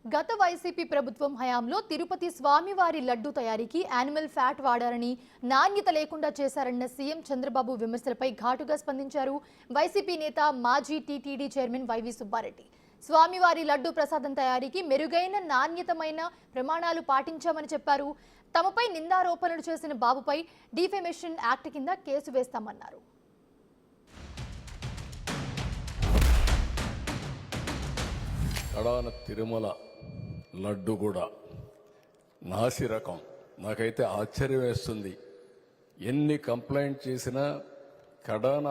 గత వైసీపీ ప్రభుత్వం హయాంలో తిరుపతి స్వామివారి లడ్డు తయారీకి యానిమల్ ఫ్యాట్ వాడారని, నాణ్యత లేకుండా చేశారన్న సీఎం చంద్రబాబు విమర్శలపై ఘాటుగా స్పందించారు వైసీపీ నేత, మాజీ టీటీడీ చైర్మన్ వైవి సుబ్బారెడ్డి. స్వామివారి లడ్డు ప్రసాదం తయారీకి మెరుగైన నాణ్యతమైన ప్రమాణాలు పాటించామని చెప్పారు. తమపై నిందారోపణలు చేసిన బాబుపై డిఫెమేషన్ యాక్ట్ కింద కేసు వేస్తామన్నారు. కడాన తిరుమల లడ్డు కూడా నాసి రకం. నాకైతే ఆశ్చర్యం వేస్తుంది. ఎన్ని కంప్లైంట్ చేసినా కడాన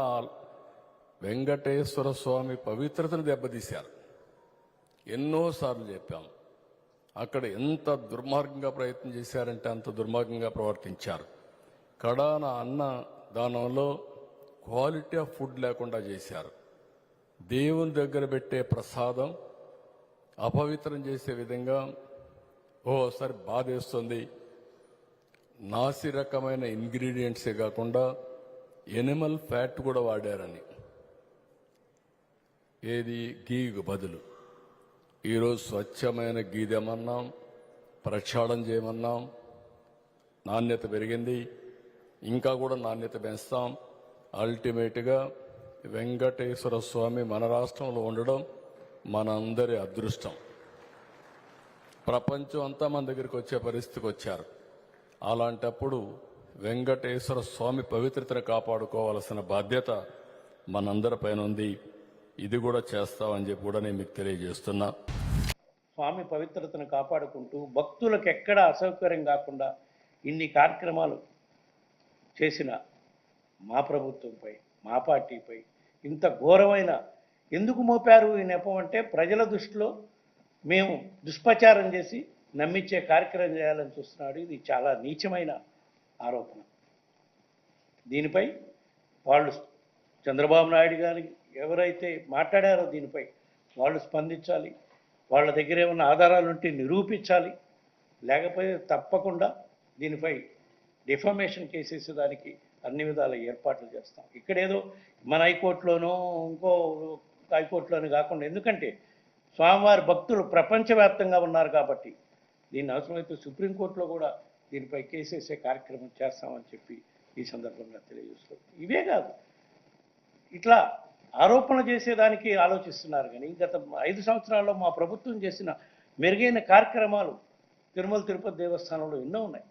వెంకటేశ్వర స్వామి పవిత్రతను దెబ్బతీశారు. ఎన్నోసార్లు చెప్పాం. అక్కడ ఎంత దుర్మార్గంగా ప్రయత్నం చేశారంటే అంత దుర్మార్గంగా ప్రవర్తించారు. కడాన అన్న దానంలో క్వాలిటీ ఆఫ్ ఫుడ్ లేకుండా చేశారు. దేవుని దగ్గర పెట్టే ప్రసాదం అపవిత్రం చేసే విధంగా ఓసారి బాధేస్తుంది. నాసి రకమైన ఇంగ్రీడియంట్సే కాకుండా ఎనిమల్ ఫ్యాట్ కూడా వాడారని, ఏది గీకు బదులు. ఈరోజు స్వచ్ఛమైన గీ తెమన్నాం, ప్రక్షాళన చేయమన్నాం. నాణ్యత పెరిగింది, ఇంకా కూడా నాణ్యత పెంచుతాం. అల్టిమేట్గా వెంకటేశ్వర స్వామి మన రాష్ట్రంలో ఉండడం మనందరి అదృష్టం. ప్రపంచం అంతా మన దగ్గరికి వచ్చే పరిస్థితికి వచ్చారు. అలాంటప్పుడు వెంకటేశ్వర స్వామి పవిత్రతను కాపాడుకోవాల్సిన బాధ్యత మనందరిపైన ఉంది. ఇది కూడా చేస్తామని చెప్పి కూడా నేను మీకు తెలియజేస్తున్నా. స్వామి పవిత్రతను కాపాడుకుంటూ భక్తులకు ఎక్కడ అసౌకర్యం కాకుండా ఇన్ని కార్యక్రమాలు చేసిన మా ప్రభుత్వంపై, మా పార్టీపై ఇంత ఘోరమైన ఎందుకు మోపారు ఈ నెపం అంటే, ప్రజల దృష్టిలో మేము దుష్ప్రచారం చేసి నమ్మించే కార్యక్రమం చేయాలని చూస్తున్నాడు. ఇది చాలా నీచమైన ఆరోపణ. దీనిపై వాళ్ళు చంద్రబాబు నాయుడు గారి ఎవరైతే మాట్లాడారో దీనిపై వాళ్ళు స్పందించాలి. వాళ్ళ దగ్గర ఏమైనా ఆధారాలు ఉంటే నిరూపించాలి. లేకపోతే తప్పకుండా దీనిపై డిఫమేషన్ కేసేసి దానికి అన్ని విధాల ఏర్పాట్లు చేస్తాం. ఇక్కడేదో మన హైకోర్టులోనో ఇంకో హైకోర్టులోని కాకుండా, ఎందుకంటే స్వామివారి భక్తులు ప్రపంచవ్యాప్తంగా ఉన్నారు కాబట్టి దీన్ని అవసరమైతే సుప్రీంకోర్టులో కూడా దీనిపై కేసేసే కార్యక్రమం చేస్తామని చెప్పి ఈ సందర్భంగా తెలియజేస్తుంది. ఇవే కాదు, ఇట్లా ఆరోపణలు చేసేదానికి ఆలోచిస్తున్నారు. కానీ గత 5 సంవత్సరాల్లో మా ప్రభుత్వం చేసిన మెరుగైన కార్యక్రమాలు తిరుమల తిరుపతి దేవస్థానంలో ఎన్నో ఉన్నాయి.